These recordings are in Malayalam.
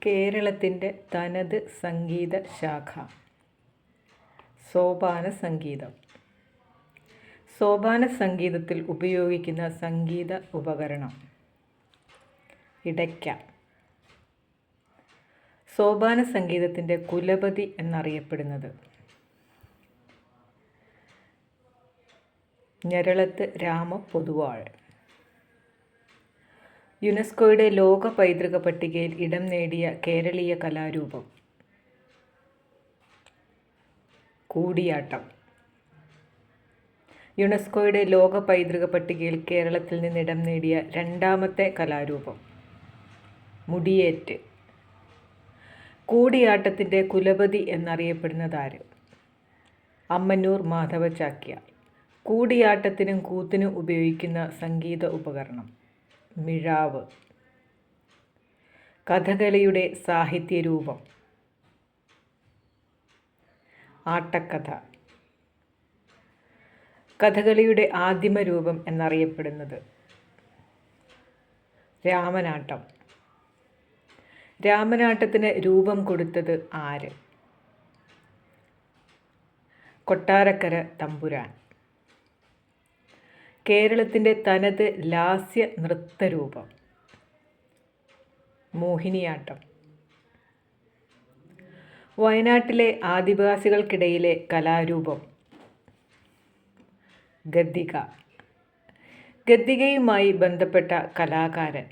കേരളത്തിൻ്റെ തനത് സംഗീത ശാഖ സോപാന സംഗീതം. സോപാന സംഗീതത്തിൽ ഉപയോഗിക്കുന്ന സംഗീത ഉപകരണം ഇടയ്ക്ക. സോപാന സംഗീതത്തിൻ്റെ കുലപതി എന്നറിയപ്പെടുന്നത് ഞരളത്ത് രാമപൊതുവാൾ. യുനെസ്കോയുടെ ലോക പൈതൃക പട്ടികയിൽ ഇടം നേടിയ കേരളീയ കലാരൂപം കൂടിയാട്ടം. യുനെസ്കോയുടെ ലോക പൈതൃക പട്ടികയിൽ കേരളത്തിൽ നിന്ന് ഇടം നേടിയ രണ്ടാമത്തെ കലാരൂപം മുടിയേറ്റ്. കൂടിയാട്ടത്തിൻ്റെ കുലപതി എന്നറിയപ്പെടുന്നതാര്? അമ്മന്നൂർ മാധവ ചാക്യാർ. കൂടിയാട്ടത്തിനും കൂത്തിനും ഉപയോഗിക്കുന്ന സംഗീത ഉപകരണം മിഴാവ്. കഥകളിയുടെ സാഹിത്യരൂപം ആട്ടക്കഥ. കഥകളിയുടെ ആദിമരൂപം എന്നറിയപ്പെടുന്നത് രാമനാട്ടം. രാമനാട്ടത്തിന് രൂപം കൊടുത്തത് ആര്? കൊട്ടാരക്കര തമ്പുരാൻ. കേരളത്തിൻ്റെ തനത് ലാസ്യ നൃത്തരൂപം മോഹിനിയാട്ടം. വയനാട്ടിലെ ആദിവാസികൾക്കിടയിലെ കലാരൂപം ഗദ്ദിക. ഗദ്ദികയുമായി ബന്ധപ്പെട്ട കലാകാരൻ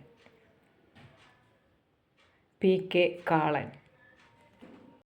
പി കെ കാളൻ.